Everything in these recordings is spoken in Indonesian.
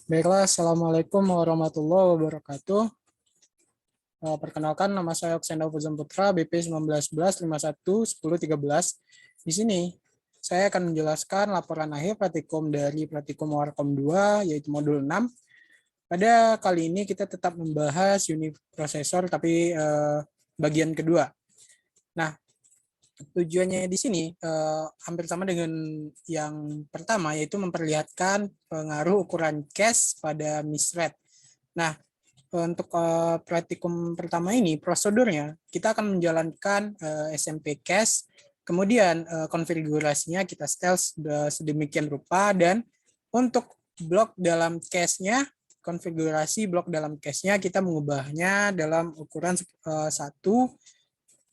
Baiklah, Assalamualaikum warahmatullahi wabarakatuh. Perkenalkan, nama saya Oksenda Fuzan Putra, BP 1911511013. Di sini, saya akan menjelaskan laporan akhir praktikum dari praktikum Warkom 2, yaitu modul 6. Pada kali ini kita tetap membahas unit prosesor, tapi bagian kedua. Nah, tujuannya di sini hampir sama dengan yang pertama, yaitu memperlihatkan pengaruh ukuran cache pada misread. Nah, untuk praktikum pertama ini, prosedurnya kita akan menjalankan SMP cache, kemudian konfigurasinya kita setel sedemikian rupa, dan untuk blok dalam cache-nya, konfigurasi blok dalam cache-nya kita mengubahnya dalam ukuran 1,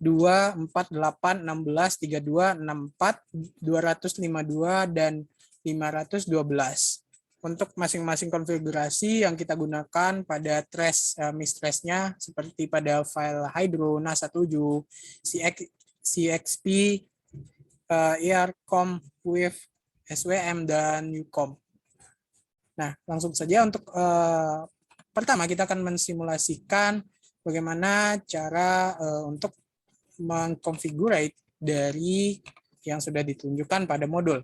2, 4, 8, 16, 32, 64, 252, dan 512. Untuk masing-masing konfigurasi yang kita gunakan pada trace mistress-nya seperti pada file Hydro, NASA7, CXP, ERCOM, WIF, SWM, dan UCOM. Nah, langsung saja untuk pertama kita akan mensimulasikan bagaimana cara untuk mengkonfigurate dari yang sudah ditunjukkan pada modul.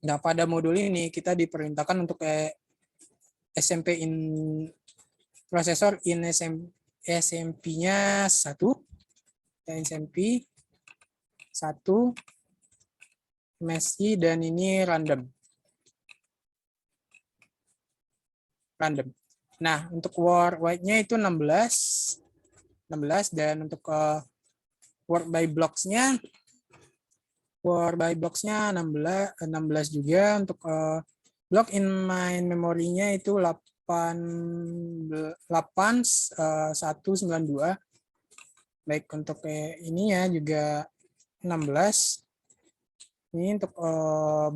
Nah, pada modul ini kita diperintahkan untuk SMP in prosesor in SMP-nya 1, SMP 1, MSI, dan ini random. Nah, untuk word wide-nya itu 16, dan untuk word by blocks-nya 16 juga. Untuk block in main memorinya itu 192. Baik, untuk ininya juga 16. Ini untuk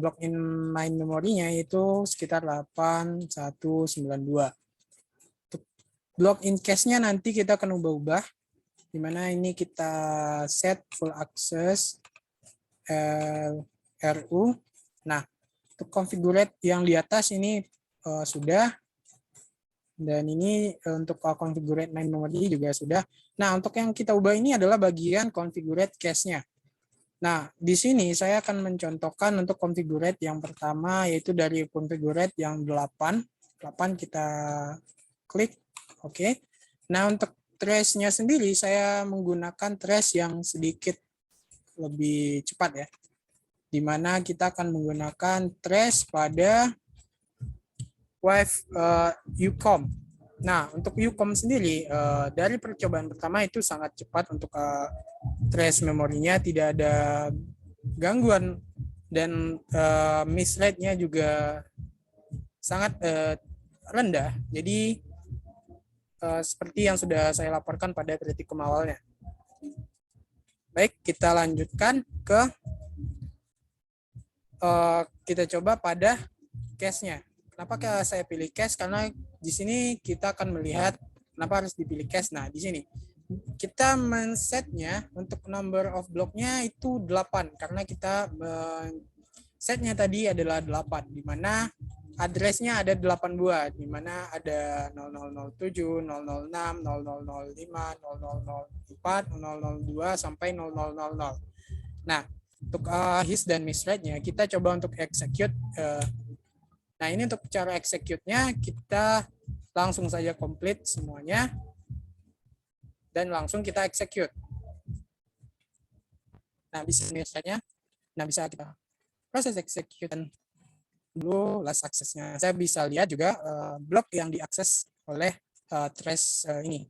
block in main memorinya itu sekitar 8192. Untuk block in cache-nya nanti kita akan ubah-ubah, di mana ini kita set full access RU. Nah, untuk configurate yang di atas ini sudah, dan ini untuk configurate main memory juga sudah. Nah, untuk yang kita ubah ini adalah bagian configurate cache-nya. Nah, di sini saya akan mencontohkan untuk configurate yang pertama, yaitu dari configurate yang 8. 8 kita klik, oke. Nah, untuk trace-nya sendiri saya menggunakan trace yang sedikit lebih cepat ya, di mana kita akan menggunakan trace pada wave UCOM. Nah, untuk UCOM sendiri, dari percobaan pertama itu sangat cepat untuk trace memorinya, tidak ada gangguan, dan misread-nya juga sangat rendah. Jadi, seperti yang sudah saya laporkan pada praktikum awalnya. Baik, kita lanjutkan ke kita coba pada cache-nya. Kenapa saya pilih cache? Karena di sini kita akan melihat kenapa harus dipilih cache. Nah, di sini kita men-setnya untuk number of block-nya itu 8, karena kita setnya tadi adalah 8, di mana address-nya ada 8 buah, di mana ada 0007, 006, 0005, 0004, 002, sampai 0000. Nah, untuk his dan misread-nya kita coba untuk execute. Nah, ini untuk cara execute-nya kita langsung saja complete semuanya dan langsung kita execute. Nah, bisa misread-nya. Nah, bisa kita proses execute dulu last access-nya. Saya bisa lihat juga blok yang diakses oleh trace ini.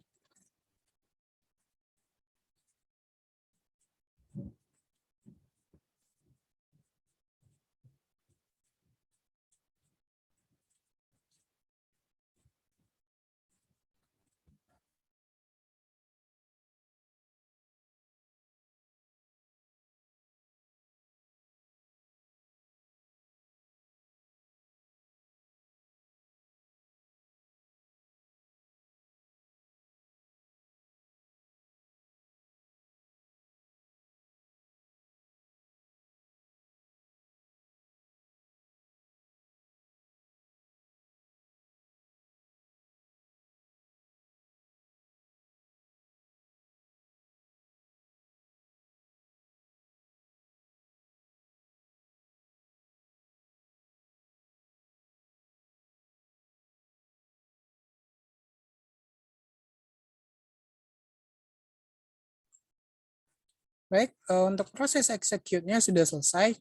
Baik, untuk proses execute-nya sudah selesai.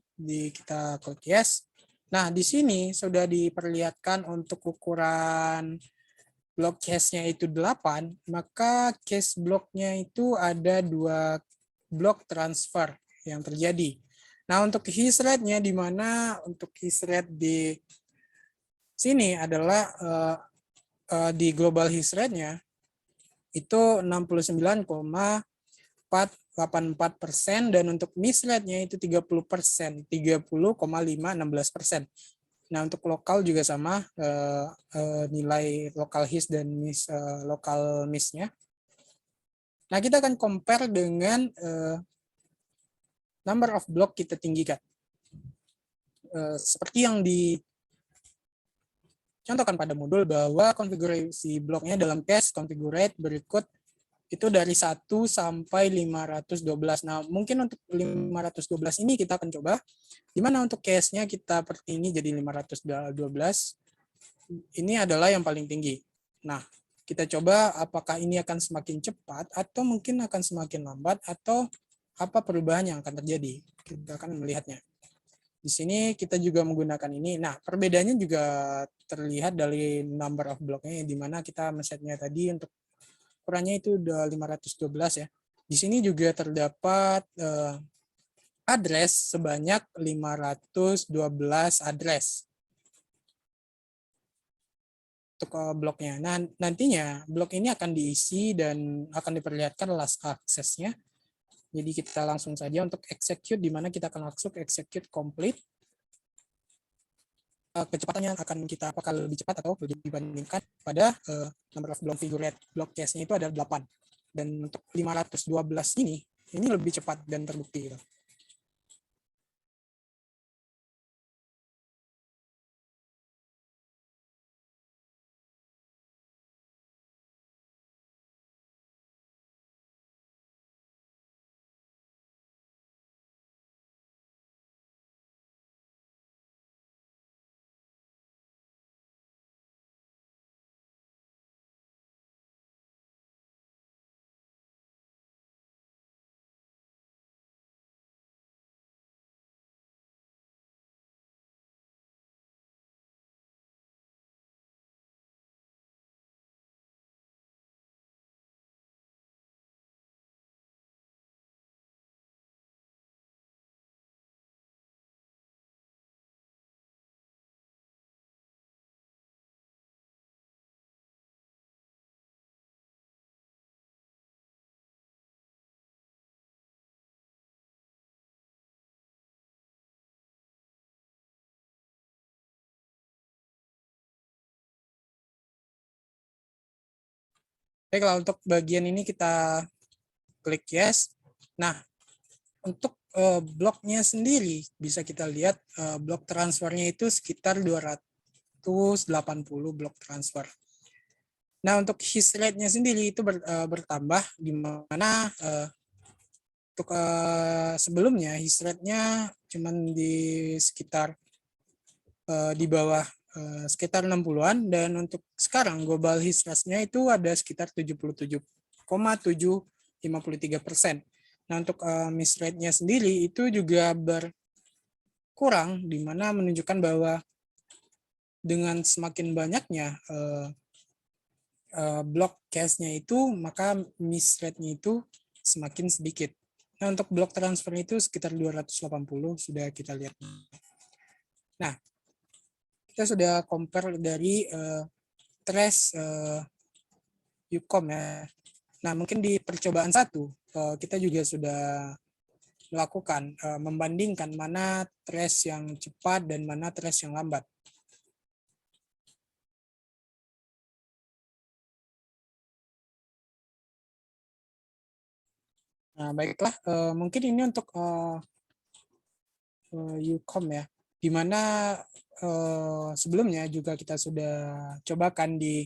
Kita klik yes. Nah, di sini sudah diperlihatkan untuk ukuran block cache-nya itu 8, maka cache block-nya itu ada 2 blok transfer yang terjadi. Nah, untuk hash rate-nya di mana untuk hash rate di sini adalah di global hash rate-nya itu 69,484% dan untuk miss rate-nya itu 30%, 30,516%. Nah, untuk lokal juga sama, nilai lokal his dan lokal miss-nya. Nah, kita akan compare dengan number of block kita tinggikan. Seperti yang dicontohkan pada modul bahwa konfigurasi bloknya dalam case configurate berikut itu dari 1 sampai 512. Nah, mungkin untuk 512 ini kita akan coba. Dimana untuk case-nya kita pertinggi jadi 512. Ini adalah yang paling tinggi. Nah, kita coba apakah ini akan semakin cepat atau mungkin akan semakin lambat atau apa perubahan yang akan terjadi. Kita akan melihatnya. Di sini kita juga menggunakan ini. Nah, perbedaannya juga terlihat dari number of block-nya, di mana kita men-setnya tadi untuk ukurannya itu udah 512 ya. Di sini juga terdapat address sebanyak 512 address untuk bloknya. Nah, nantinya blok ini akan diisi dan akan diperlihatkan last access-nya. Jadi kita langsung saja untuk execute, di mana kita akan langsung execute complete. Kecepatannya akan kita apakah lebih cepat atau lebih dibandingkan pada number of block figure block case-nya itu ada 8. Dan untuk 512 ini lebih cepat dan terbukti. Gitu. Baiklah, untuk bagian ini kita klik yes. Nah, untuk bloknya sendiri bisa kita lihat blok transfernya itu sekitar 280 blok transfer. Nah, untuk hash rate-nya sendiri itu bertambah, di mana untuk sebelumnya hash rate-nya cuma di sekitar di bawah sekitar 60-an, dan untuk sekarang global hash rate-nya itu ada sekitar 77,753%. Nah, untuk miss rate-nya sendiri itu juga berkurang, di mana menunjukkan bahwa dengan semakin banyaknya blok cache-nya itu, maka miss rate-nya itu semakin sedikit. Nah, untuk blok transfer itu sekitar 280 sudah kita lihat. Nah, kita sudah compare dari trace Ucom ya. Nah, mungkin di percobaan 1 kita juga sudah melakukan membandingkan mana trace yang cepat dan mana trace yang lambat. Nah, baiklah, mungkin ini untuk Ucom ya, di mana sebelumnya juga kita sudah cobakan di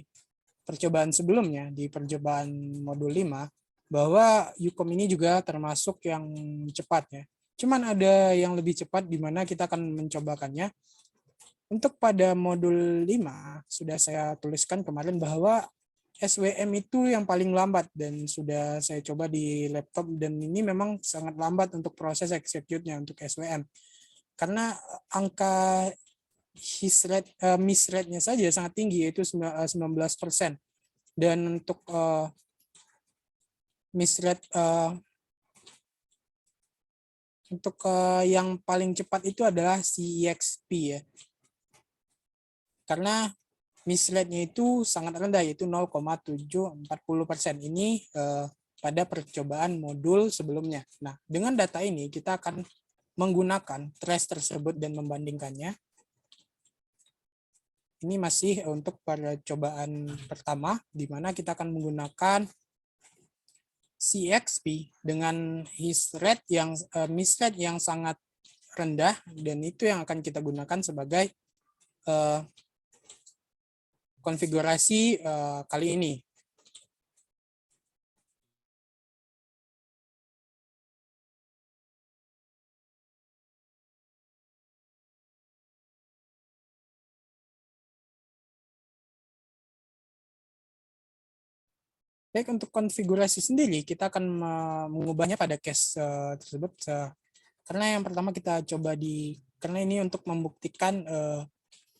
percobaan sebelumnya, di percobaan modul 5, bahwa Ucom ini juga termasuk yang cepat ya. Cuman ada yang lebih cepat di mana kita akan mencobakannya. Untuk pada modul 5 sudah saya tuliskan kemarin bahwa SWM itu yang paling lambat, dan sudah saya coba di laptop, dan ini memang sangat lambat untuk proses execute-nya untuk SWM. Karena angka miss rate-nya saja sangat tinggi, yaitu 19%. Dan untuk miss rate untuk yang paling cepat itu adalah CEXP ya. Karena miss rate-nya itu sangat rendah, yaitu 0,740%. Ini pada percobaan modul sebelumnya. Nah, dengan data ini kita akan menggunakan trace tersebut dan membandingkannya. Ini masih untuk percobaan pertama, di mana kita akan menggunakan CXP dengan miss rate yang sangat rendah, dan itu yang akan kita gunakan sebagai konfigurasi kali ini. Baik, untuk konfigurasi sendiri kita akan mengubahnya pada case tersebut. Karena yang pertama kita coba karena ini untuk membuktikan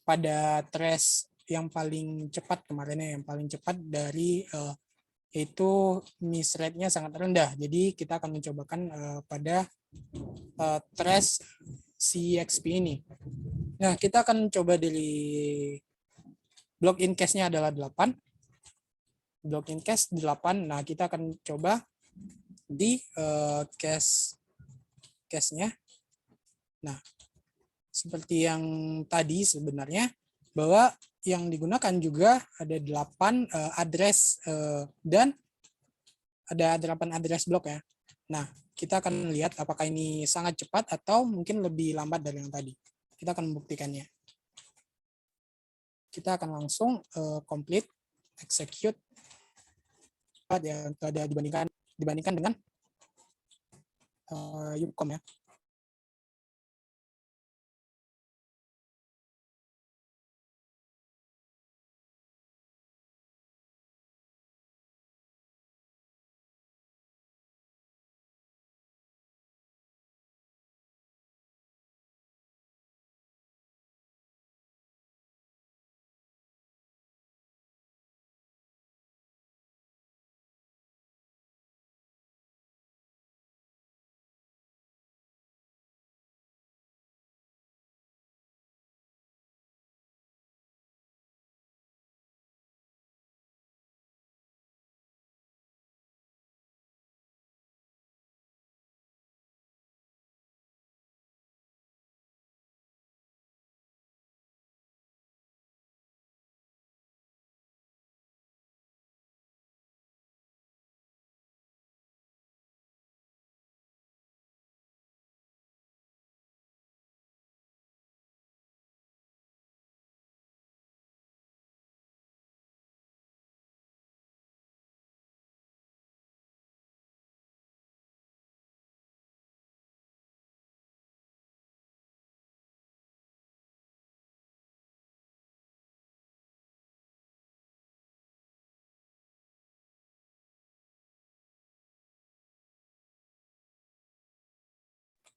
pada trace yang paling cepat kemarinnya, yang paling cepat dari itu miss rate-nya sangat rendah. Jadi kita akan mencobakan pada trace CXP ini. Nah, kita akan coba dari block in cache-nya adalah 8. Block in cache 8. Nah, kita akan coba di cache-nya. Nah, seperti yang tadi sebenarnya, bahwa yang digunakan juga ada 8 address dan ada 8 address block ya. Nah, kita akan lihat apakah ini sangat cepat atau mungkin lebih lambat dari yang tadi. Kita akan membuktikannya. Kita akan langsung complete execute ya, ada dibandingkan dengan Yupcom ya.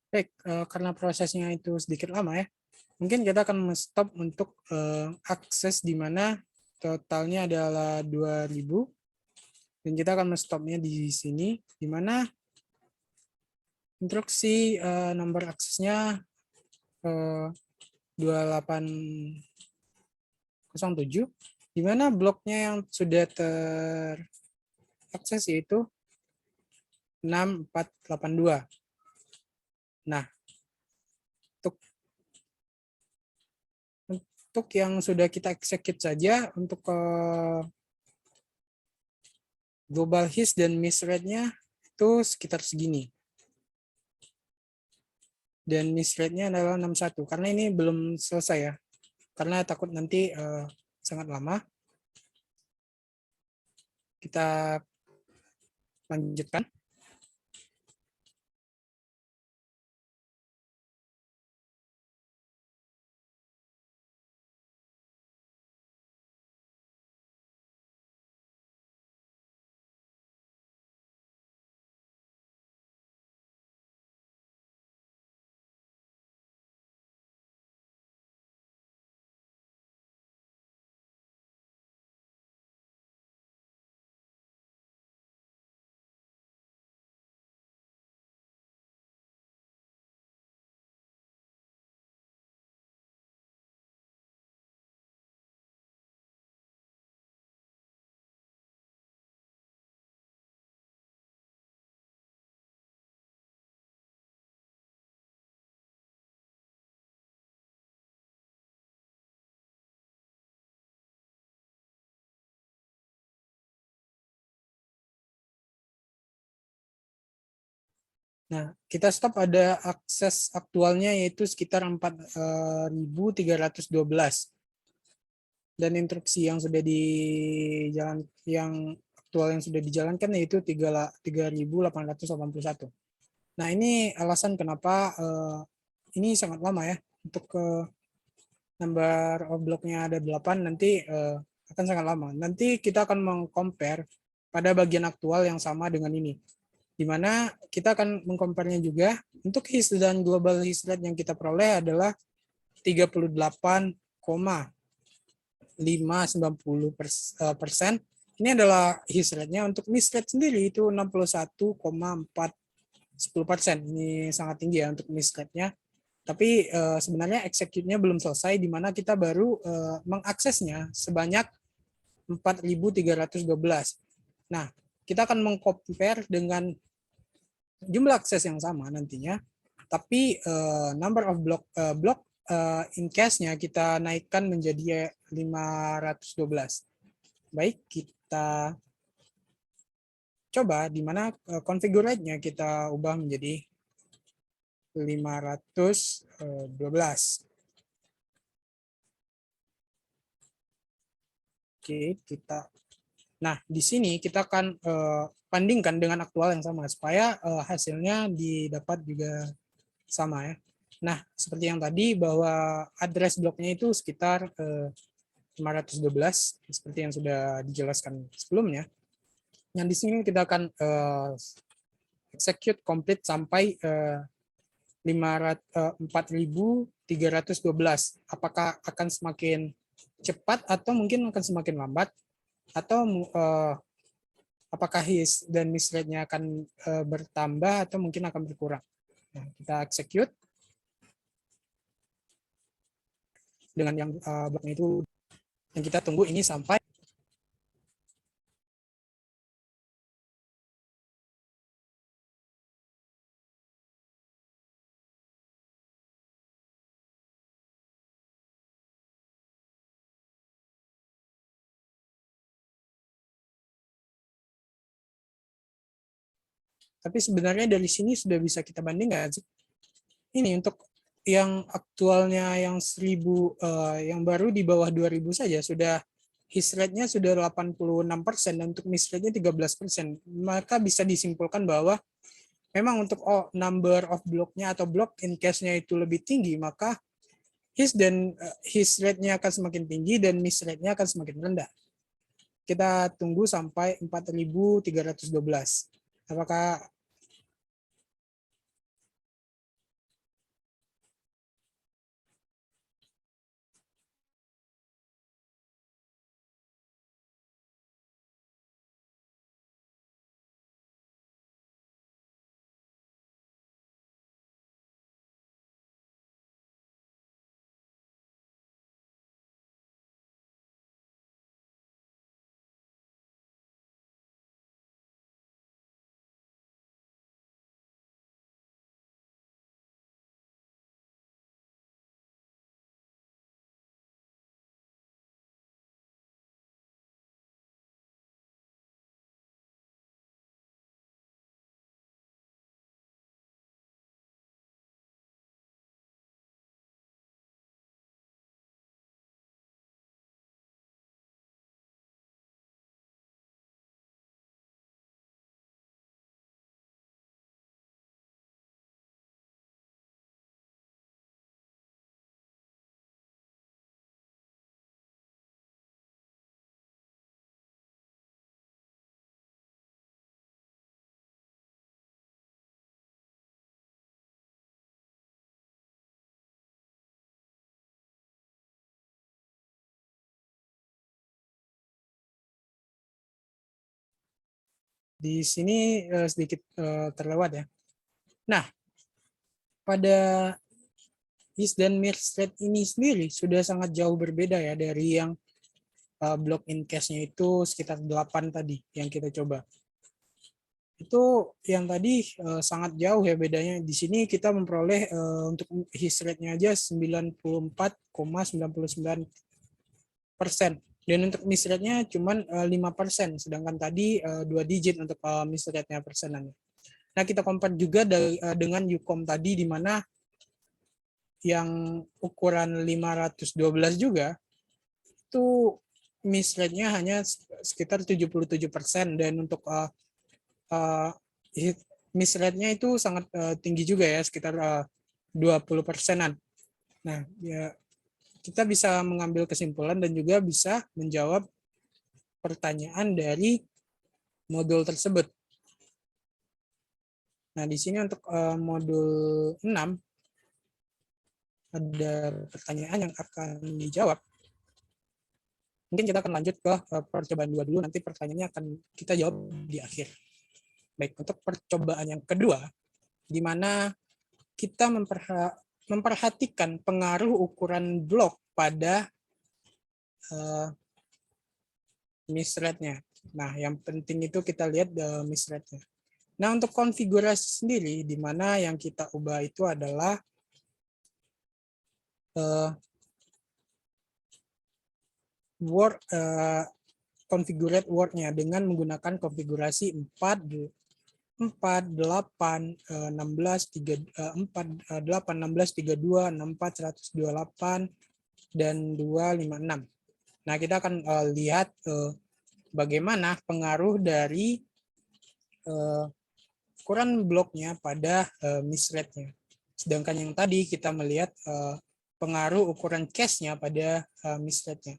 Baik, karena prosesnya itu sedikit lama ya, mungkin kita akan stop untuk akses di mana totalnya adalah 2000, dan kita akan stopnya di sini, di mana instruksi nomor aksesnya 2807, di mana bloknya yang sudah terakses yaitu 6482. Nah, untuk yang sudah kita execute saja, untuk global his dan miss rate-nya itu sekitar segini. Dan miss rate-nya adalah 61. Karena ini belum selesai ya. Karena takut nanti sangat lama. Kita lanjutkan. Nah, kita stop ada akses aktualnya yaitu sekitar 4.312. Dan instruksi yang sudah aktual yang sudah dijalankan yaitu 3.881. Nah, ini alasan kenapa ini sangat lama ya. Untuk number of block-nya ada 8, nanti akan sangat lama. Nanti kita akan meng-compare pada bagian aktual yang sama dengan ini, di mana kita akan mengkomparnya juga. Untuk his dan global his rate yang kita peroleh adalah 38,590%. Ini adalah his rate-nya. Untuk miss rate sendiri itu 61,410%. Ini sangat tinggi ya untuk miss rate-nya. Tapi sebenarnya execute-nya belum selesai, di mana kita baru mengaksesnya sebanyak 4.312. Nah, kita akan meng-compare dengan jumlah akses yang sama nantinya, tapi number of block in cache-nya kita naikkan menjadi 512. Baik, kita coba di mana configure-nya kita ubah menjadi 512. Oke, kita. Nah, di sini kita akan bandingkan dengan aktual yang sama supaya hasilnya didapat juga sama ya. Nah, seperti yang tadi bahwa address bloknya itu sekitar 512 seperti yang sudah dijelaskan sebelumnya. Yang di sini kita akan execute complete sampai 4.312. Apakah akan semakin cepat atau mungkin akan semakin lambat, atau apakah his dan miss rate-nya akan bertambah atau mungkin akan berkurang. Nah, kita execute dengan yang bloknya itu, dan kita tunggu ini sampai tapi sebenarnya dari sini sudah bisa kita bandingkan sih. Ini untuk yang aktualnya yang 1000 yang baru di bawah 2000 saja sudah his rate-nya sudah 86% dan untuk miss rate-nya 13%. Maka bisa disimpulkan bahwa memang untuk number of block-nya atau block in cache-nya itu lebih tinggi, maka his rate-nya akan semakin tinggi dan miss rate-nya akan semakin rendah. Kita tunggu sampai 4.312. Apakah di sini sedikit terlewat ya. Nah, pada his dan miss rate ini sendiri sudah sangat jauh berbeda ya dari yang block in cache-nya itu sekitar 8 tadi yang kita coba. Itu yang tadi sangat jauh ya bedanya. Di sini kita memperoleh untuk his rate-nya aja 94,99%. Dan untuk miss rate-nya cuma 5%, sedangkan tadi 2 digit untuk miss rate-nya persenannya. Nah, kita compare juga dengan Ucom tadi, di mana yang ukuran 512 juga, itu miss rate-nya hanya sekitar 77%, dan untuk miss rate-nya itu sangat tinggi juga ya, sekitar 20%-an. Nah, ya, kita bisa mengambil kesimpulan dan juga bisa menjawab pertanyaan dari modul tersebut. Nah, di sini untuk modul 6 ada pertanyaan yang akan dijawab. Mungkin kita akan lanjut ke percobaan 2 dulu, nanti pertanyaannya akan kita jawab di akhir. Baik, untuk percobaan yang kedua, di mana kita memperhatikan pengaruh ukuran blok pada miss rate-nya. Nah, yang penting itu kita lihat miss rate-nya. Nah, untuk konfigurasi sendiri, di mana yang kita ubah itu adalah configurate word-nya dengan menggunakan konfigurasi 4, 8, 16, 4, 8, 16, 32, 64, 128, dan 256. Nah, kita akan lihat bagaimana pengaruh dari ukuran bloknya pada miss rate-nya. Sedangkan yang tadi kita melihat pengaruh ukuran cache-nya pada miss rate-nya.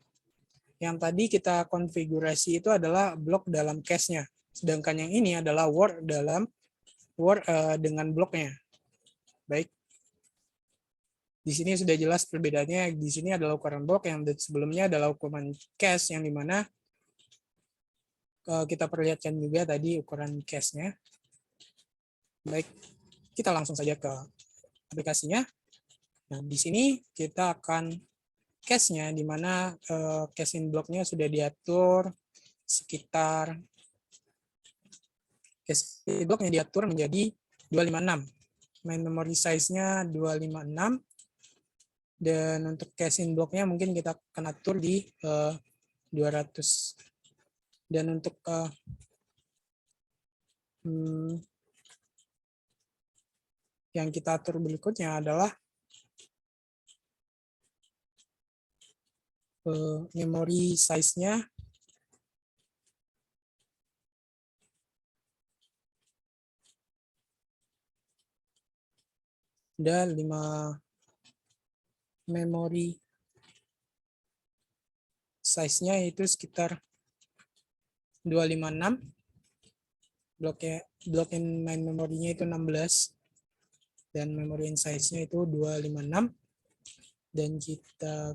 Yang tadi kita konfigurasi itu adalah blok dalam cache-nya. Sedangkan yang ini adalah word dengan bloknya. Baik. Di sini sudah jelas perbedaannya. Di sini adalah ukuran blok, yang sebelumnya adalah ukuran cache, yang dimana kita perlihatkan juga tadi ukuran cache-nya. Baik, kita langsung saja ke aplikasinya. Nah, di sini kita akan cache-nya, di mana cache-in bloknya sudah diatur sekitar, cache bloknya diatur menjadi 256. Main memory size-nya 256. Dan untuk cache-in bloknya mungkin kita akan atur di 200. Dan untuk yang kita atur berikutnya adalah memory size-nya ada 5, memory size-nya itu sekitar 256. Blok in main memorinya itu 16. Dan memory in size-nya itu 256. Dan kita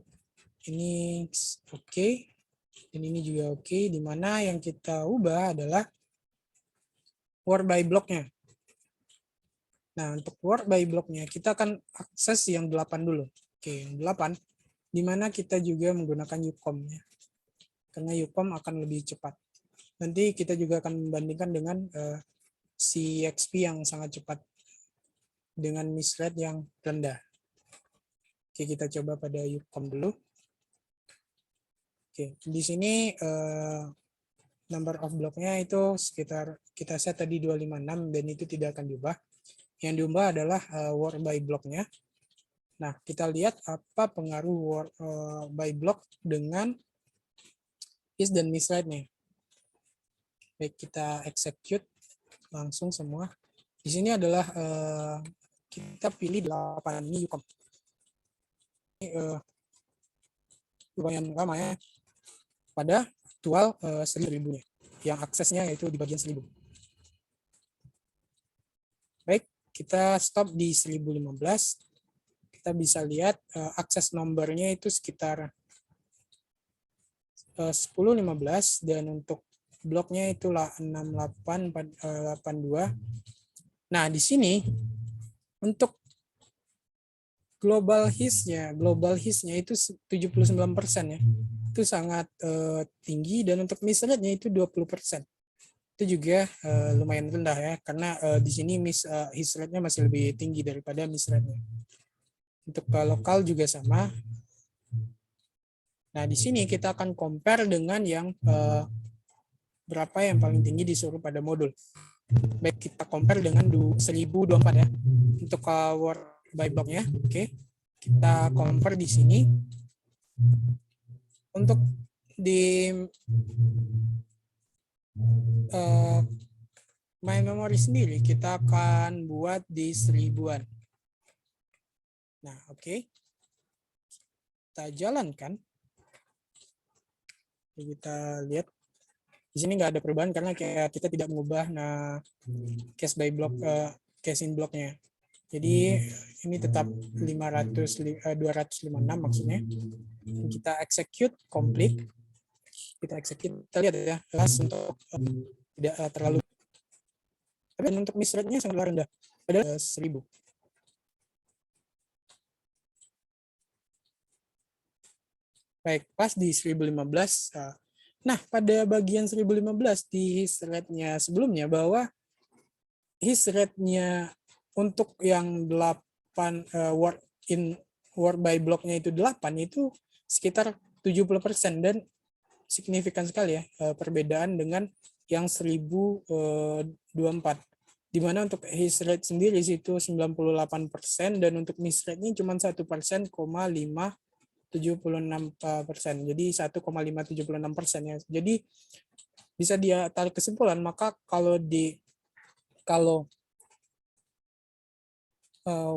ini oke. Dan ini juga oke. Di mana yang kita ubah adalah word by block-nya. Nah, untuk word by block-nya kita akan akses yang 8 dulu. Oke, yang 8. Di mana kita juga menggunakan Ucom ya. Karena Ucom akan lebih cepat. Nanti kita juga akan membandingkan dengan CXP yang sangat cepat dengan miss rate yang rendah. Oke, kita coba pada Ucom dulu. Oke, di sini number of block-nya itu sekitar kita set tadi 256, dan itu tidak akan diubah. Yang diubah adalah word by block-nya. Nah, kita lihat apa pengaruh word by block dengan is dan miss rate-nya. Baik, kita execute langsung semua. Di sini adalah kita pilih 8 ini Ucom. Ini lumayan lama ya. Pada aktual 1000-nya. Yang aksesnya yaitu di bagian 1000. Baik, kita stop di 1015. Kita bisa lihat akses nomornya itu sekitar 1015, dan untuk bloknya itulah 6882. Nah, di sini untuk global hits-nya itu 79% ya. Itu sangat tinggi, dan untuk miss rate-nya itu 20%. Itu juga lumayan rendah ya, karena di sini hit rate-nya masih lebih tinggi daripada miss rate-nya. Untuk lokal juga sama. Nah, di sini kita akan compare dengan yang berapa yang paling tinggi disuruh pada modul. Baik, kita compare dengan 1024 ya. Untuk word by block-nya. Oke. Kita compare di sini. Untuk di my memory sendiri kita akan buat di 1000-an. Nah, oke. Kita jalankan. Kita lihat di sini nggak ada perubahan karena kita tidak mengubah case by block case in blocknya. Jadi ini tetap 256 maksudnya. Kita execute complete. Kita execute. Kita lihat ya, kelas untuk tidak terlalu. Tapi untuk miss rate-nya sangat rendah. Padahal 1000. Baik, pas di 1015. Nah, pada bagian 1015 di his rate-nya sebelumnya bahwa his rate-nya untuk yang 8 word by block-nya itu 8 itu sekitar 70% dan signifikan sekali ya perbedaan dengan yang 1024. Di mana untuk his rate sendiri itu 98% dan untuk miss rate-nya cuma 1%, 576%. Jadi 1,576% ya. Jadi bisa dia tarik kesimpulan, maka kalau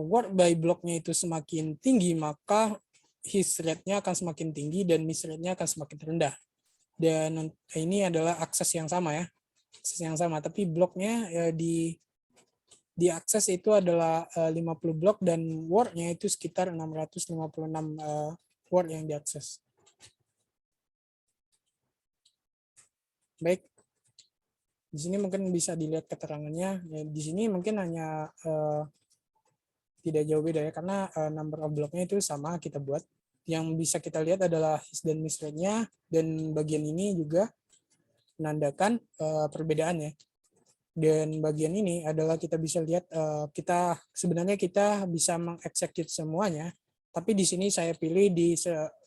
word by block-nya itu semakin tinggi, maka his rate-nya akan semakin tinggi dan miss rate-nya akan semakin rendah. Dan ini adalah akses yang sama ya. Akses yang sama, tapi bloknya di akses itu adalah 50 blok dan word-nya itu sekitar 656 word yang diakses. Baik. Di sini mungkin bisa dilihat keterangannya. Di sini mungkin hanya tidak jauh beda ya, karena number of block-nya itu sama kita buat. Yang bisa kita lihat adalah his dan miss rate-nya, dan bagian ini juga menandakan perbedaannya. Dan bagian ini adalah kita bisa lihat sebenarnya kita bisa mengeksekut semuanya, tapi di sini saya pilih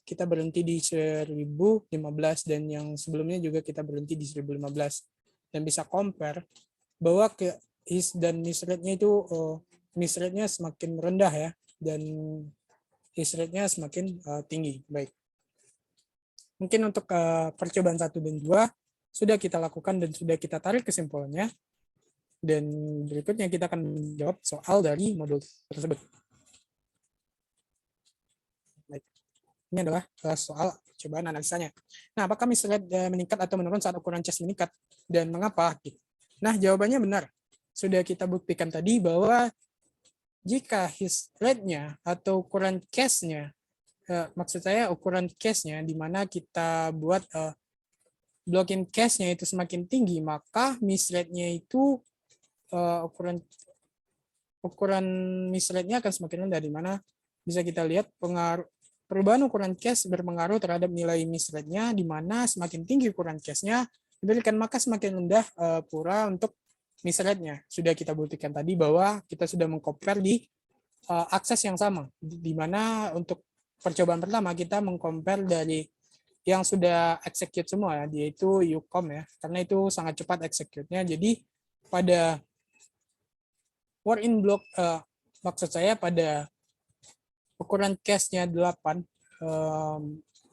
kita berhenti di 1015 dan yang sebelumnya juga kita berhenti di 1015 dan bisa compare bahwa his dan miss rate-nya itu miss rate-nya semakin rendah ya dan his rate-nya semakin tinggi. Baik. Mungkin untuk percobaan 1 dan 2 sudah kita lakukan dan sudah kita tarik kesimpulannya. Dan berikutnya kita akan menjawab soal dari modul tersebut. Baik. Ini adalah soal cobaan analisanya. Nah, apakah miss rate meningkat atau menurun saat ukuran chest meningkat? Dan mengapa? Nah, jawabannya benar. Sudah kita buktikan tadi bahwa jika his rate-nya atau ukuran case-nya, maksud saya ukuran case-nya di mana kita buat blocking case-nya itu semakin tinggi, maka miss rate-nya itu ukuran miss rate-nya akan semakin rendah, di mana bisa kita lihat perubahan ukuran case berpengaruh terhadap nilai miss rate-nya, di mana semakin tinggi ukuran case-nya diberikan maka semakin rendah pula untuk miss rate-nya. Sudah kita buktikan tadi bahwa kita sudah mengcompare di akses yang sama, di mana untuk percobaan pertama kita mengcompare dari yang sudah execute semua ya, yaitu UCOM ya, karena itu sangat cepat execute-nya. Jadi pada word in block, maksud saya pada ukuran cache-nya 8,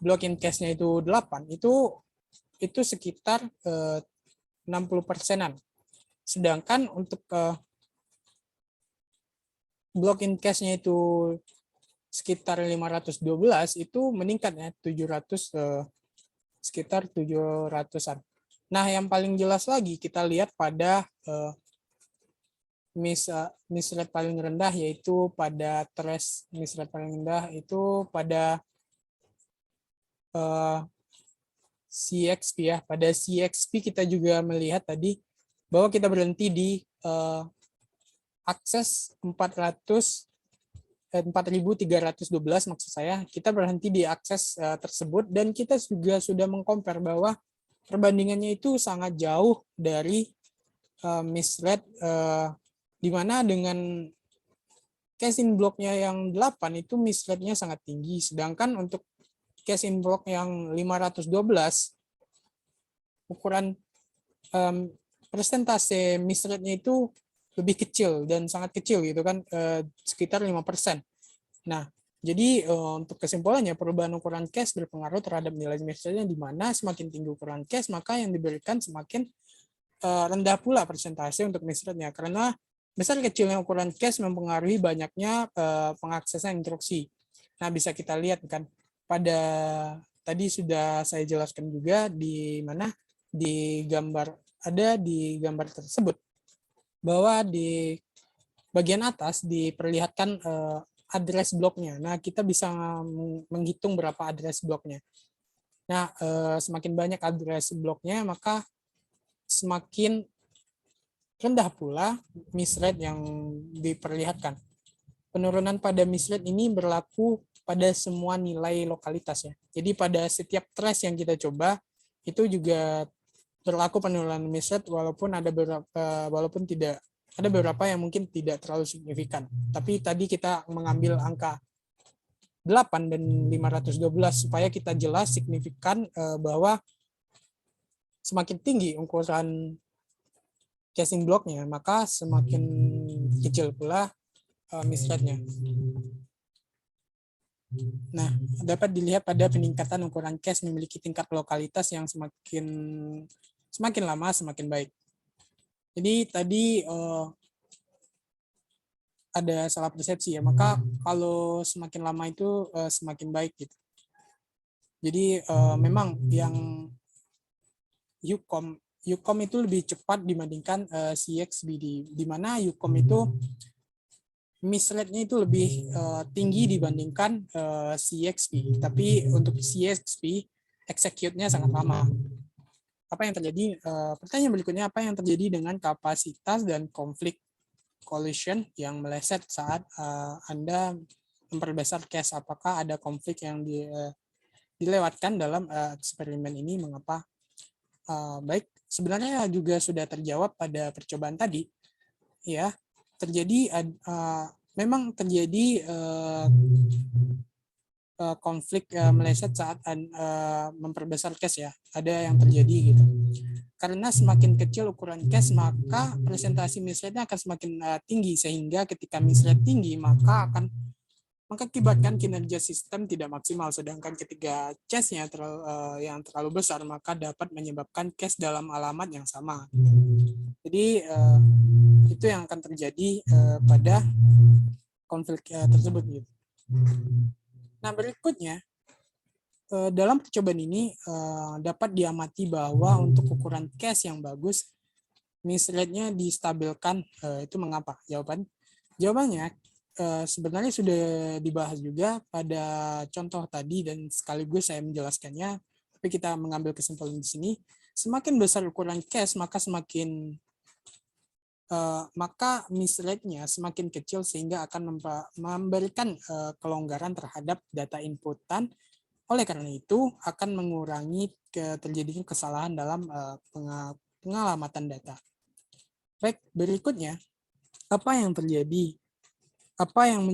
block in cache-nya itu 8, itu sekitar 60%-an. Sedangkan untuk block in cache-nya itu sekitar 512 itu meningkat ya 700 sekitar 700-an. Nah, yang paling jelas lagi kita lihat pada miss rate paling rendah, yaitu pada trace miss rate paling rendah itu pada CXP ya. Pada CXP kita juga melihat tadi bahwa kita berhenti di akses 4.312 maksud saya. Kita berhenti di akses tersebut dan kita juga sudah mengcompare bahwa perbandingannya itu sangat jauh dari miss rate di mana dengan case-in block-nya yang 8 itu miss rate-nya sangat tinggi. Sedangkan untuk case-in block yang 512, ukuran persentase misreadnya itu lebih kecil dan sangat kecil gitu kan, sekitar 5%. Nah, jadi untuk kesimpulannya perubahan ukuran cache berpengaruh terhadap nilai misreadnya, di mana semakin tinggi ukuran cache maka yang diberikan semakin rendah pula persentase untuk misreadnya, karena besar kecilnya ukuran cache mempengaruhi banyaknya pengaksesan instruksi. Nah, bisa kita lihat kan pada tadi sudah saya jelaskan juga di mana di gambar tersebut bahwa di bagian atas diperlihatkan address bloknya. Nah, kita bisa menghitung berapa address bloknya. Nah, semakin banyak address bloknya, maka semakin rendah pula misread yang diperlihatkan. Penurunan pada misread ini berlaku pada semua nilai lokalitas ya. Jadi pada setiap trace yang kita coba itu juga berlaku penurunan misread, walaupun ada beberapa yang mungkin tidak terlalu signifikan. Tapi tadi kita mengambil angka 8 dan 512 supaya kita jelas signifikan bahwa semakin tinggi ukuran casing blocknya, maka semakin kecil pula misreadnya. Nah, dapat dilihat pada peningkatan ukuran cache memiliki tingkat lokalitas yang semakin lama semakin baik. Jadi tadi ada salah persepsi ya, maka kalau semakin lama itu semakin baik gitu. Jadi memang yang UCOM itu lebih cepat dibandingkan CXBD, di mana UCOM itu misreadnya itu lebih tinggi dibandingkan CXP, tapi untuk CXP execute-nya sangat lama. Apa yang terjadi? Pertanyaan berikutnya, apa yang terjadi dengan kapasitas dan konflik collision yang meleset saat Anda memperbesar cache? Apakah ada konflik yang dilewatkan dalam eksperimen ini? Mengapa? Baik, sebenarnya juga sudah terjawab pada percobaan tadi. Ya, memang terjadi konflik meleset saat memperbesar cache ya. Ada yang terjadi gitu. Karena semakin kecil ukuran cache, maka presentasi misreadnya akan semakin tinggi, sehingga ketika misread tinggi maka akan mengakibatkan kinerja sistem tidak maksimal, sedangkan ketika cache-nya yang terlalu besar maka dapat menyebabkan cache dalam alamat yang sama. Jadi itu yang akan terjadi pada konflik tersebut gitu. Nah, berikutnya dalam percobaan ini dapat diamati bahwa untuk ukuran cache yang bagus, misreadnya distabilkan. Itu mengapa? Jawabannya sebenarnya sudah dibahas juga pada contoh tadi dan sekaligus saya menjelaskannya, tapi kita mengambil kesimpulan di sini. Semakin besar ukuran cache, maka misreadnya semakin kecil, sehingga akan memberikan kelonggaran terhadap data inputan. Oleh karena itu akan mengurangi terjadinya kesalahan dalam pengalamatan data. Baik, berikutnya apa yang terjadi? Apa yang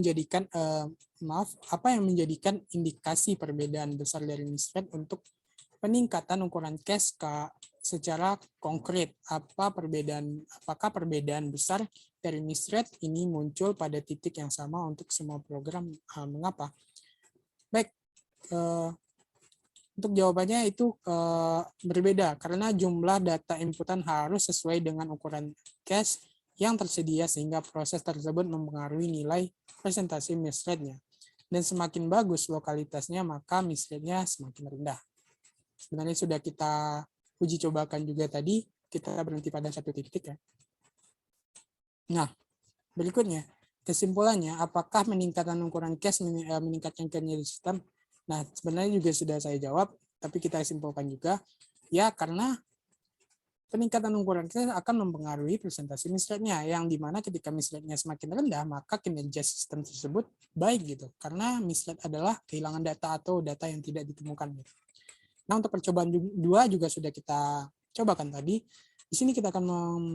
menjadikan indikasi perbedaan besar dari misread untuk peningkatan ukuran cache secara konkret? Apakah perbedaan besar dari misread ini muncul pada titik yang sama untuk semua program? Mengapa? Baik, untuk jawabannya itu berbeda karena jumlah data inputan harus sesuai dengan ukuran cache yang tersedia, sehingga proses tersebut mempengaruhi nilai presentasi misreadnya. Dan semakin bagus lokalitasnya, maka misreadnya semakin rendah. Sebenarnya sudah kita uji cobakan juga tadi, kita berhenti pada satu titik ya. Nah, berikutnya, kesimpulannya, apakah meningkatan ukuran cache meningkatkan kinerja sistem? Nah, sebenarnya juga sudah saya jawab, tapi kita simpulkan juga, ya karena peningkatan ukuran cache akan mempengaruhi presentasi misreadnya, yang dimana ketika misreadnya semakin rendah, maka kinerja sistem tersebut baik gitu, karena misread adalah kehilangan data atau data yang tidak ditemukan. Gitu. Nah, untuk percobaan 2 juga sudah kita cobakan tadi. Di sini kita akan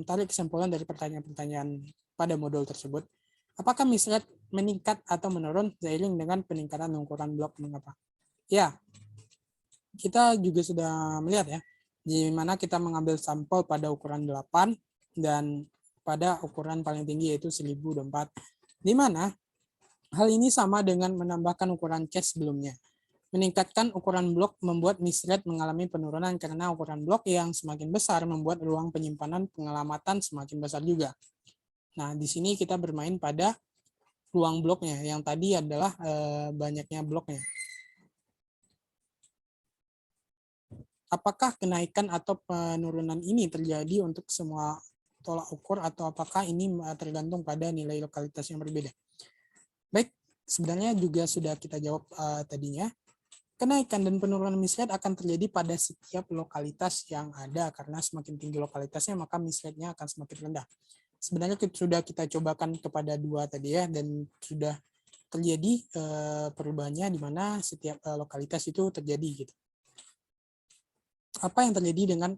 menarik kesimpulan dari pertanyaan-pertanyaan pada modul tersebut. Apakah misread meningkat atau menurun seiring dengan peningkatan ukuran blok? Mengapa? Ya, kita juga sudah melihat ya, di mana kita mengambil sampel pada ukuran 8 dan pada ukuran paling tinggi yaitu 1024, di mana hal ini sama dengan menambahkan ukuran cache sebelumnya. Meningkatkan ukuran blok membuat misthread mengalami penurunan karena ukuran blok yang semakin besar membuat ruang penyimpanan pengelamatan semakin besar juga. Nah, di sini kita bermain pada ruang bloknya, yang tadi adalah banyaknya bloknya. Apakah kenaikan atau penurunan ini terjadi untuk semua tolak ukur atau apakah ini tergantung pada nilai lokalitas yang berbeda? Baik, sebenarnya juga sudah kita jawab tadinya. Kenaikan dan penurunan misthread akan terjadi pada setiap lokalitas yang ada, karena semakin tinggi lokalitasnya maka misthreadnya akan semakin rendah. Sebenarnya sudah kita cobakan kepada 2 tadi ya, dan sudah terjadi perubahannya di mana setiap lokalitas itu terjadi gitu. Apa yang terjadi dengan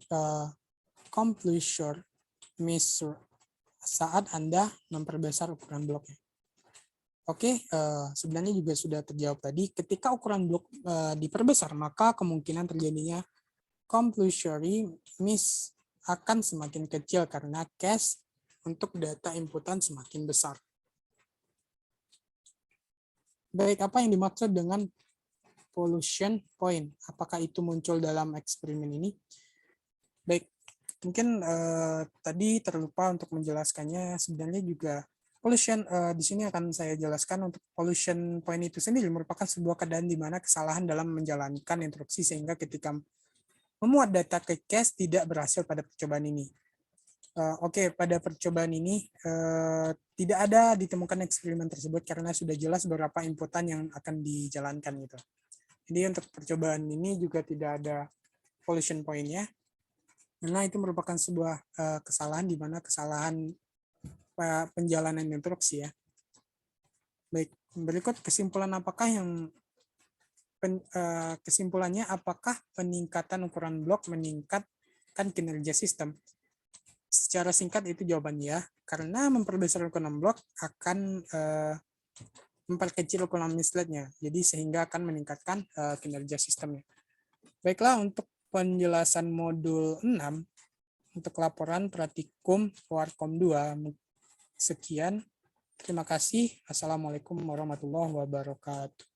completion measure saat Anda memperbesar ukuran bloknya? Oke, sebenarnya juga sudah terjawab tadi. Ketika ukuran blok diperbesar, maka kemungkinan terjadinya completionary miss akan semakin kecil karena cache untuk data inputan semakin besar. Baik, apa yang dimaksud dengan pollution point? Apakah itu muncul dalam eksperimen ini? Baik, mungkin tadi terlupa untuk menjelaskannya. Sebenarnya juga pollution di sini akan saya jelaskan. Untuk pollution point itu sendiri merupakan sebuah keadaan di mana kesalahan dalam menjalankan instruksi sehingga ketika memuat data ke cache tidak berhasil pada percobaan ini. Oke, pada percobaan ini tidak ada ditemukan eksperimen tersebut karena sudah jelas beberapa inputan yang akan dijalankan gitu. Jadi untuk percobaan ini juga tidak ada pollution point-nya. Karena itu merupakan sebuah kesalahan di mana kesalahan penjalanan instruksi ya. Baik, berikut kesimpulan kesimpulannya apakah peningkatan ukuran blok meningkatkan kinerja sistem? Secara singkat itu jawabannya ya, karena memperbesar ukuran blok akan memperkecil ukuran misthread-nya, jadi sehingga akan meningkatkan kinerja sistemnya. Baiklah, untuk penjelasan modul 6 untuk laporan praktikum Warkom 2 sekian. Terima kasih. Assalamualaikum warahmatullahi wabarakatuh.